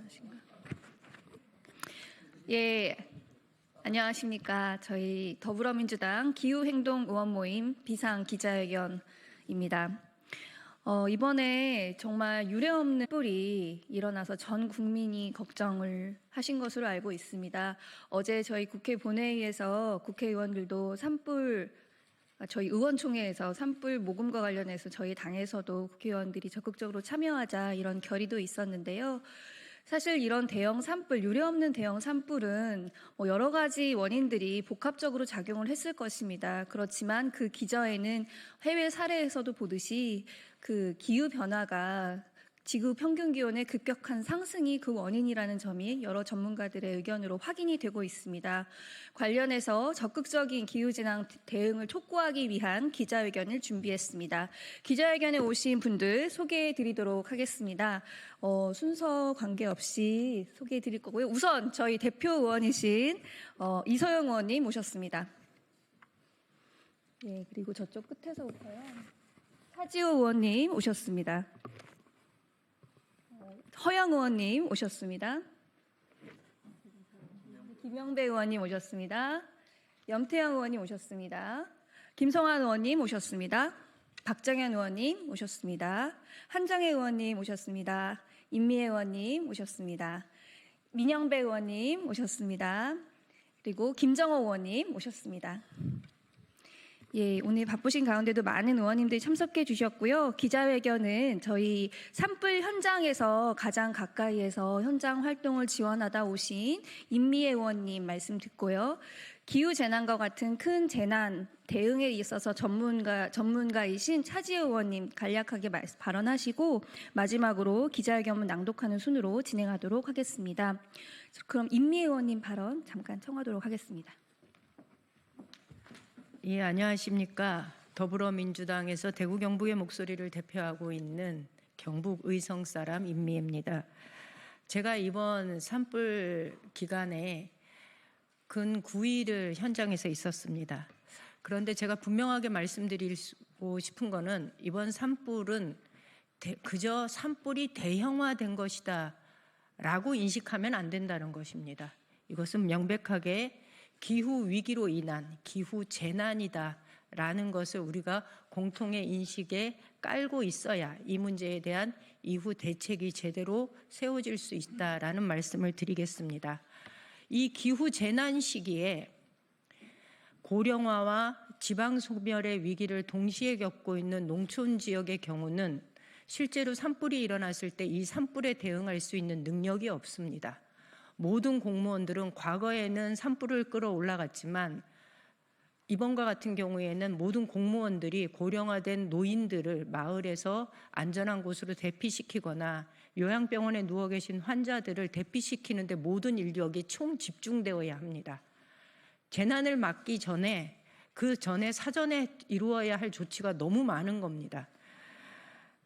괜찮으신가? 예, 안녕하십니까. 저희 더불어민주당 기후행동 의원 모임 비상기자회견입니다. 이번에 정말 유례없는 뿔이 일어나서 전 국민이 걱정을 하신 것으로 알고 있습니다. 어제 저희 국회 본회의에서 국회의원들도 저희 의원총회에서 산불 모금과 관련해서 저희 당에서도 국회의원들이 적극적으로 참여하자 이런 결의도 있었는데요. 사실 이런 유례없는 대형 산불은 여러 가지 원인들이 복합적으로 작용을 했을 것입니다. 그렇지만 그 기저에는 해외 사례에서도 보듯이 그 기후 변화가 지구 평균 기온의 급격한 상승이 그 원인이라는 점이 여러 전문가들의 의견으로 확인이 되고 있습니다. 관련해서 적극적인 기후재난 대응을 촉구하기 위한 기자회견을 준비했습니다. 기자회견에 오신 분들 소개해 드리도록 하겠습니다. 순서 관계없이 소개해 드릴 거고요. 우선 저희 대표 의원이신 이소영 의원님 모셨습니다. 네, 그리고 저쪽 끝에서부터요. 차지호 의원님 오셨습니다. 허영 의원님 오셨습니다. 김영배 의원님 오셨습니다. 염태영 의원님 오셨습니다. 김성환 의원님 오셨습니다. 박정현 의원님 오셨습니다. 한정혜 의원님 오셨습니다. 임미애 의원님 오셨습니다. 민영배 의원님 오셨습니다. 그리고 김정호 의원님 오셨습니다. 예, 오늘 바쁘신 가운데도 많은 의원님들이 참석해 주셨고요. 기자회견은 저희 산불 현장에서 가장 가까이에서 현장 활동을 지원하다 오신 임미애 의원님 말씀 듣고요. 기후재난과 같은 큰 재난 대응에 있어서 전문가이신 차지호 의원님 간략하게 발언하시고 마지막으로 기자회견문 낭독하는 순으로 진행하도록 하겠습니다. 그럼 임미애 의원님 발언 잠깐 청하도록 하겠습니다. 예, 안녕하십니까. 더불어민주당에서 대구 경북의 목소리를 대표하고 있는 경북 의성 사람 임미애입니다. 제가 이번 산불 기간에 근 9일을 현장에서 있었습니다. 그런데 제가 분명하게 말씀드리고 싶은 거는 이번 산불은 그저 산불이 대형화된 것이다 라고 인식하면 안 된다는 것입니다. 이것은 명백하게 기후 위기로 인한 기후 재난이다 라는 것을 우리가 공통의 인식에 깔고 있어야 이 문제에 대한 이후 대책이 제대로 세워질 수 있다라는 말씀을 드리겠습니다. 이 기후 재난 시기에 고령화와 지방 소멸의 위기를 동시에 겪고 있는 농촌 지역의 경우는 실제로 산불이 일어났을 때 이 산불에 대응할 수 있는 능력이 없습니다. 모든 공무원들은 과거에는 산불을 끌어올라갔지만 이번과 같은 경우에는 모든 공무원들이 고령화된 노인들을 마을에서 안전한 곳으로 대피시키거나 요양병원에 누워 계신 환자들을 대피시키는데 모든 인력이 총 집중되어야 합니다. 재난을 막기 전에 그 전에 사전에 이루어야 할 조치가 너무 많은 겁니다.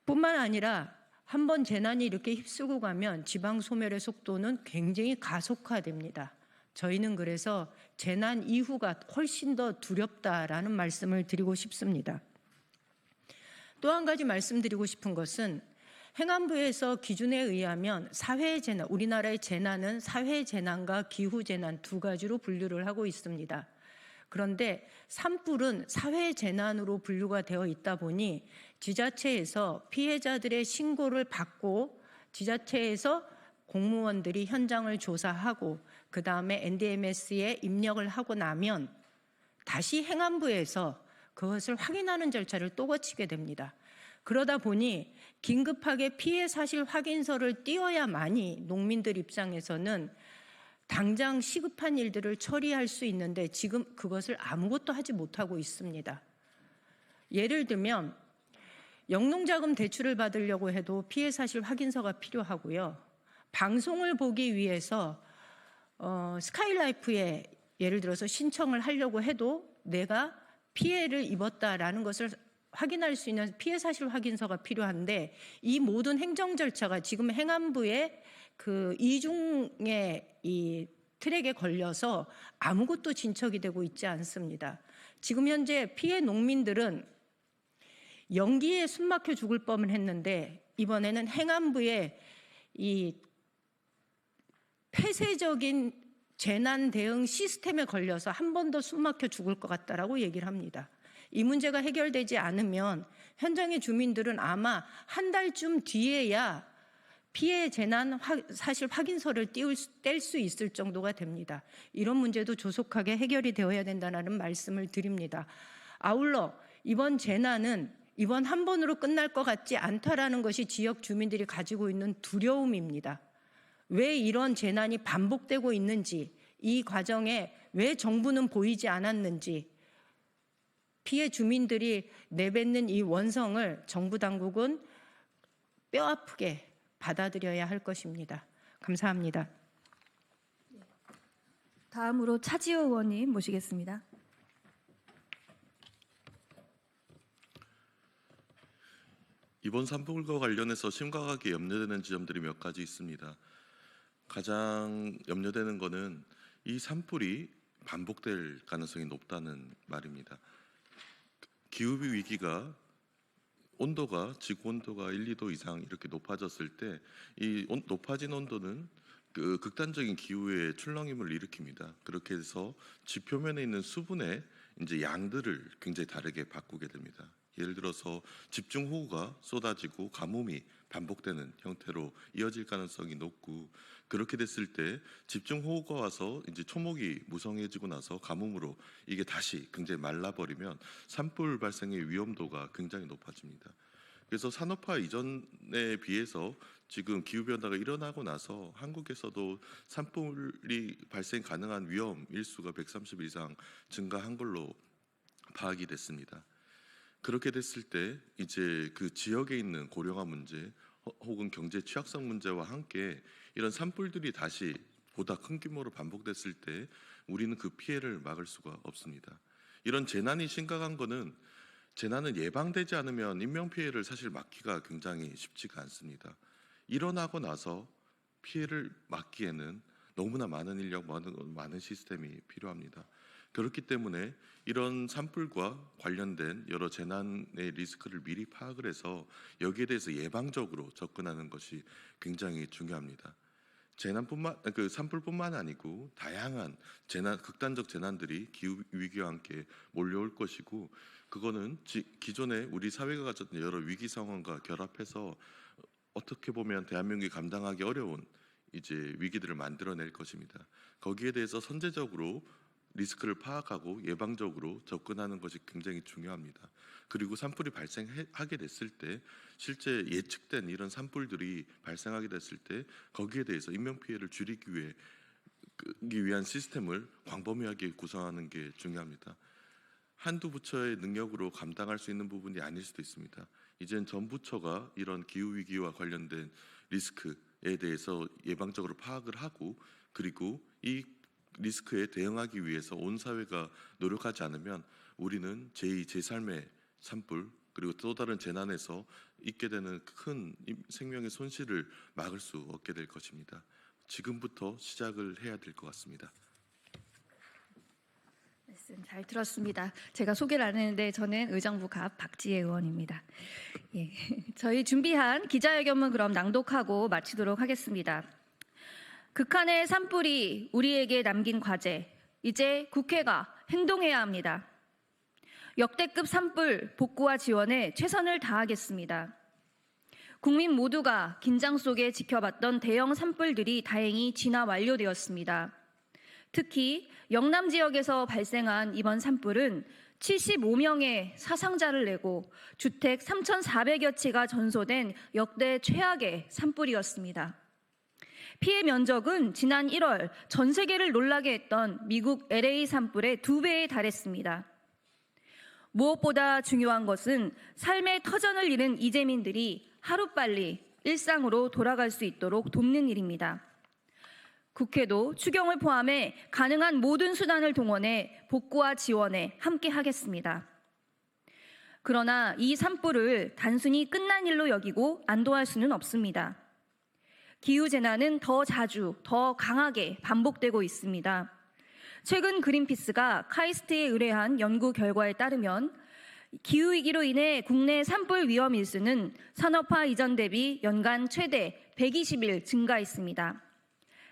뿐만 아니라 한번 재난이 이렇게 휩쓸고 가면 지방 소멸의 속도는 굉장히 가속화됩니다. 저희는 그래서 재난 이후가 훨씬 더 두렵다라는 말씀을 드리고 싶습니다. 또 한 가지 말씀드리고 싶은 것은 행안부에서 기준에 의하면 사회재난, 우리나라의 재난은 사회재난과 기후재난 두 가지로 분류를 하고 있습니다. 그런데 산불은 사회재난으로 분류가 되어 있다 보니 지자체에서 피해자들의 신고를 받고 지자체에서 공무원들이 현장을 조사하고 그 다음에 NDMS에 입력을 하고 나면 다시 행안부에서 그것을 확인하는 절차를 또 거치게 됩니다. 그러다 보니 긴급하게 피해 사실 확인서를 띄워야만이 농민들 입장에서는 당장 시급한 일들을 처리할 수 있는데 지금 그것을 아무것도 하지 못하고 있습니다. 예를 들면 영농자금 대출을 받으려고 해도 피해 사실 확인서가 필요하고요. 방송을 보기 위해서 스카이라이프에 예를 들어서 신청을 하려고 해도 내가 피해를 입었다라는 것을 확인할 수 있는 피해 사실 확인서가 필요한데 이 모든 행정 절차가 지금 행안부의 그 이중의 이 트랙에 걸려서 아무것도 진척이 되고 있지 않습니다. 지금 현재 피해 농민들은 연기에 숨막혀 죽을 뻔했는데 이번에는 행안부의 이 폐쇄적인 재난 대응 시스템에 걸려서 한 번 더 숨막혀 죽을 것 같다라고 얘기를 합니다. 이 문제가 해결되지 않으면 현장의 주민들은 아마 한 달쯤 뒤에야 피해 재난 사실 확인서를 뗄 수 있을 정도가 됩니다. 이런 문제도 조속하게 해결이 되어야 된다는 말씀을 드립니다. 아울러 이번 재난은 이번 한 번으로 끝날 것 같지 않다라는 것이 지역 주민들이 가지고 있는 두려움입니다. 왜 이런 재난이 반복되고 있는지, 이 과정에 왜 정부는 보이지 않았는지, 피해 주민들이 내뱉는 이 원성을 정부 당국은 뼈아프게 받아들여야 할 것입니다. 감사합니다. 다음으로 차지호 의원님 모시겠습니다. 이번 산불과 관련해서 심각하게 염려되는 지점들이 몇 가지 있습니다. 가장 염려되는 것은 이 산불이 반복될 가능성이 높다는 말입니다. 기후비 위기가 온도가 지구 온도가 1, 2도 이상 이렇게 높아졌을 때 이 높아진 온도는 그 극단적인 기후의 출렁임을 일으킵니다. 그렇게 해서 지표면에 있는 수분의 이제 양들을 굉장히 다르게 바꾸게 됩니다. 예를 들어서 집중호우가 쏟아지고 가뭄이 반복되는 형태로 이어질 가능성이 높고, 그렇게 됐을 때 집중호우가 와서 이제 초목이 무성해지고 나서 가뭄으로 이게 다시 굉장히 말라버리면 산불 발생의 위험도가 굉장히 높아집니다. 그래서 산업화 이전에 비해서 지금 기후변화가 일어나고 나서 한국에서도 산불이 발생 가능한 위험 일수가 130 이상 증가한 걸로 파악이 됐습니다. 그렇게 됐을 때 이제 그 지역에 있는 고령화 문제 혹은 경제 취약성 문제와 함께 이런 산불들이 다시 보다 큰 규모로 반복됐을 때 우리는 그 피해를 막을 수가 없습니다. 이런 재난이 심각한 거는 재난은 예방되지 않으면 인명피해를 사실 막기가 굉장히 쉽지가 않습니다. 일어나고 나서 피해를 막기에는 너무나 많은 인력, 많은 시스템이 필요합니다. 그렇기 때문에 이런 산불과 관련된 여러 재난의 리스크를 미리 파악을 해서 여기에 대해서 예방적으로 접근하는 것이 굉장히 중요합니다. 산불뿐만 아니고 다양한 극단적 재난들이 기후 위기와 함께 몰려올 것이고, 그거는 기존에 우리 사회가 가졌던 여러 위기 상황과 결합해서 어떻게 보면 대한민국이 감당하기 어려운 이제 위기들을 만들어낼 것입니다. 거기에 대해서 선제적으로 리스크를 파악하고 예방적으로 접근하는 것이 굉장히 중요합니다. 그리고 산불이 발생하게 됐을 때 실제 예측된 이런 산불들이 발생하게 됐을 때 거기에 대해서 인명피해를 줄이기 위한 시스템을 광범위하게 구성하는 게 중요합니다. 한두 부처의 능력으로 감당할 수 있는 부분이 아닐 수도 있습니다. 이젠 전 부처가 이런 기후위기와 관련된 리스크에 대해서 예방적으로 파악을 하고, 그리고 이 리스크에 대응하기 위해서 온 사회가 노력하지 않으면 우리는 제2, 제3의 산불 그리고 또 다른 재난에서 있게 되는 큰 생명의 손실을 막을 수 없게 될 것입니다. 지금부터 시작을 해야 될 것 같습니다. 말씀 잘 들었습니다. 제가 소개를 안 했는데 저는 의정부 갑 박지혜 의원입니다. 예, 저희 준비한 기자회견문 그럼 낭독하고 마치도록 하겠습니다. 극한의 산불이 우리에게 남긴 과제, 이제 국회가 행동해야 합니다. 역대급 산불 복구와 지원에 최선을 다하겠습니다. 국민 모두가 긴장 속에 지켜봤던 대형 산불들이 다행히 진화 완료되었습니다. 특히 영남 지역에서 발생한 이번 산불은 75명의 사상자를 내고 주택 3,400여 채가 전소된 역대 최악의 산불이었습니다. 피해 면적은 지난 1월 전 세계를 놀라게 했던 미국 LA 산불의 2배에 달했습니다. 무엇보다 중요한 것은 삶의 터전을 잃은 이재민들이 하루빨리 일상으로 돌아갈 수 있도록 돕는 일입니다. 국회도 추경을 포함해 가능한 모든 수단을 동원해 복구와 지원에 함께 하겠습니다. 그러나 이 산불을 단순히 끝난 일로 여기고 안도할 수는 없습니다. 기후재난은 더 자주, 더 강하게 반복되고 있습니다. 최근 그린피스가 카이스트에 의뢰한 연구 결과에 따르면 기후위기로 인해 국내 산불 위험 일수는 산업화 이전 대비 연간 최대 120일 증가했습니다.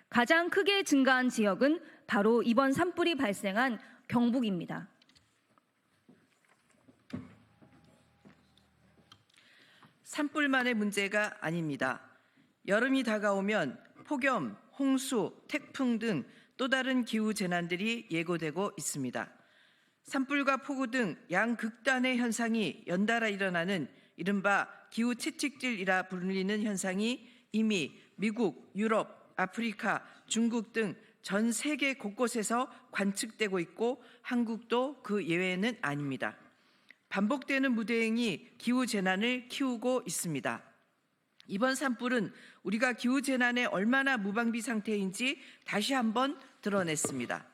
가장 크게 증가한 지역은 바로 이번 산불이 발생한 경북입니다. 산불만의 문제가 아닙니다. 여름이 다가오면 폭염, 홍수, 태풍 등 또 다른 기후 재난들이 예고되고 있습니다. 산불과 폭우 등 양극단의 현상이 연달아 일어나는 이른바 기후 채찍질이라 불리는 현상이 이미 미국, 유럽, 아프리카, 중국 등 전 세계 곳곳에서 관측되고 있고 한국도 그 예외는 아닙니다. 반복되는 무대응이 기후 재난을 키우고 있습니다. 이번 산불은 우리가 기후 재난에 얼마나 무방비 상태인지 다시 한번 드러냈습니다.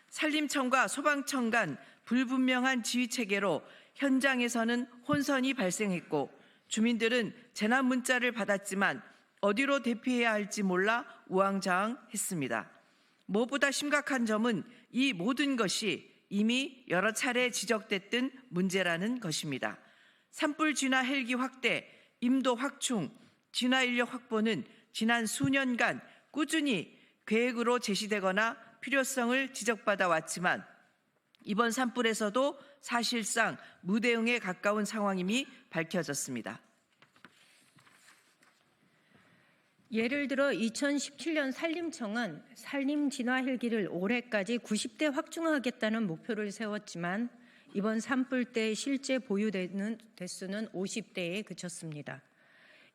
산림청과 소방청 간 불분명한 지휘 체계로 현장에서는 혼선이 발생했고 주민들은 재난 문자를 받았지만 어디로 대피해야 할지 몰라 우왕좌왕했습니다. 무엇보다 심각한 점은 이 모든 것이 이미 여러 차례 지적됐던 문제라는 것입니다. 산불 진화 헬기 확대, 임도 확충, 진화 인력 확보는 지난 수년간 꾸준히 계획으로 제시되거나 필요성을 지적받아 왔지만 이번 산불에서도 사실상 무대응에 가까운 상황임이 밝혀졌습니다. 예를 들어 2017년 산림청은 산림 진화 헬기를 올해까지 90대 확충하겠다는 목표를 세웠지만 이번 산불 때 실제 보유되는 대수는 50대에 그쳤습니다.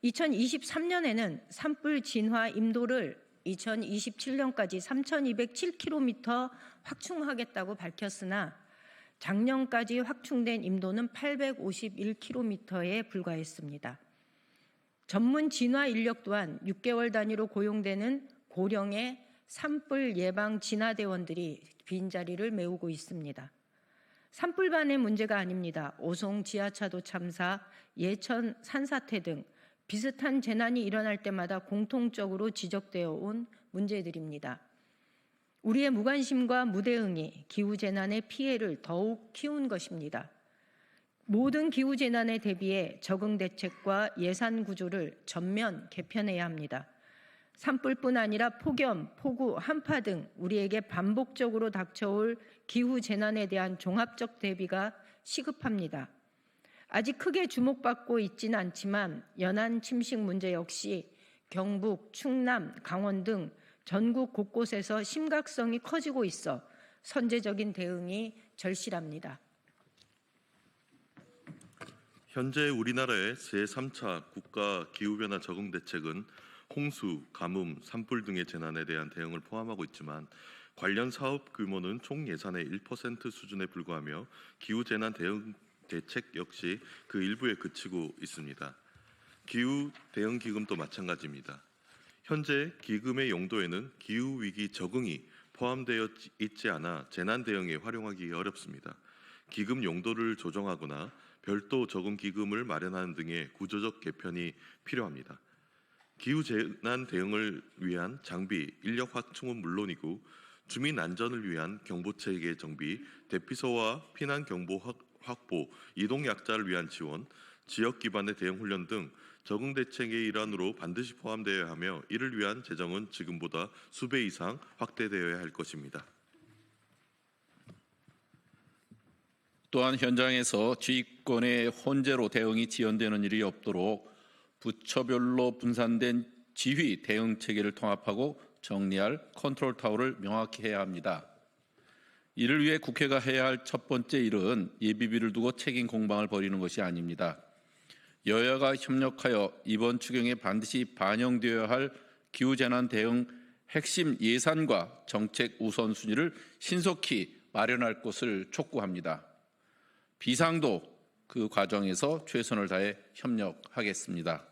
2023년에는 산불 진화 임도를 2027년까지 3,207km 확충하겠다고 밝혔으나 작년까지 확충된 임도는 851km에 불과했습니다. 전문 진화 인력 또한 6개월 단위로 고용되는 고령의 산불 예방 진화대원들이 빈자리를 메우고 있습니다. 산불만의 문제가 아닙니다. 오송 지하차도 참사, 예천 산사태 등 비슷한 재난이 일어날 때마다 공통적으로 지적되어 온 문제들입니다. 우리의 무관심과 무대응이 기후재난의 피해를 더욱 키운 것입니다. 모든 기후재난에 대비해 적응 대책과 예산 구조를 전면 개편해야 합니다. 산불뿐 아니라 폭염, 폭우, 한파 등 우리에게 반복적으로 닥쳐올 기후재난에 대한 종합적 대비가 시급합니다. 아직 크게 주목받고 있지는 않지만 연안 침식 문제 역시 경북, 충남, 강원 등 전국 곳곳에서 심각성이 커지고 있어 선제적인 대응이 절실합니다. 현재 우리나라의 제3차 국가 기후변화 적응 대책은 홍수, 가뭄, 산불 등의 재난에 대한 대응을 포함하고 있지만 관련 사업 규모는 총 예산의 1% 수준에 불과하며 기후재난 대응 대책 역시 그 일부에 그치고 있습니다. 기후 대응 기금도 마찬가지입니다. 현재 기금의 용도에는 기후위기 적응이 포함되어 있지 않아 재난 대응에 활용하기 어렵습니다. 기금 용도를 조정하거나 별도 적응 기금을 마련하는 등의 구조적 개편이 필요합니다. 기후 재난 대응을 위한 장비, 인력 확충은 물론이고 주민 안전을 위한 경보 체계 정비, 대피소와 피난 경보 확보, 이동 약자를 위한 지원, 지역 기반의 대응 훈련 등 적응 대책의 일환으로 반드시 포함되어야 하며 이를 위한 재정은 지금보다 수배 이상 확대되어야 할 것입니다. 또한 현장에서 지휘권의 혼재로 대응이 지연되는 일이 없도록 부처별로 분산된 지휘 대응 체계를 통합하고 정리할 컨트롤 타워를 명확히 해야 합니다. 이를 위해 국회가 해야 할 첫 번째 일은 예비비를 두고 책임 공방을 벌이는 것이 아닙니다. 여야가 협력하여 이번 추경에 반드시 반영되어야 할 기후재난 대응 핵심 예산과 정책 우선순위를 신속히 마련할 것을 촉구합니다. 비상도 그 과정에서 최선을 다해 협력하겠습니다.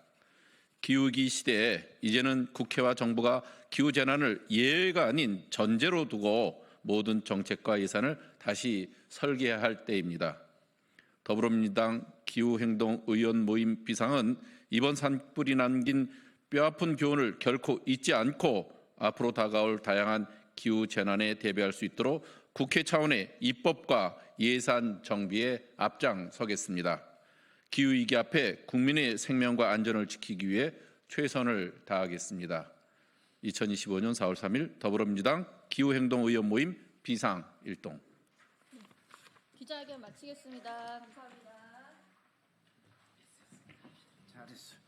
기후위기 시대에 이제는 국회와 정부가 기후재난을 예외가 아닌 전제로 두고 모든 정책과 예산을 다시 설계해야 할 때입니다. 더불어민주당 기후행동의원 모임 비상은 이번 산불이 남긴 뼈아픈 교훈을 결코 잊지 않고 앞으로 다가올 다양한 기후재난에 대비할 수 있도록 국회 차원의 입법과 예산 정비에 앞장서겠습니다. 기후위기 앞에 국민의 생명과 안전을 지키기 위해 최선을 다하겠습니다. 2025년 4월 3일 더불어민주당 기후행동의원 모임 비상일동. 기자회견 마치겠습니다. 감사합니다. 잘했어.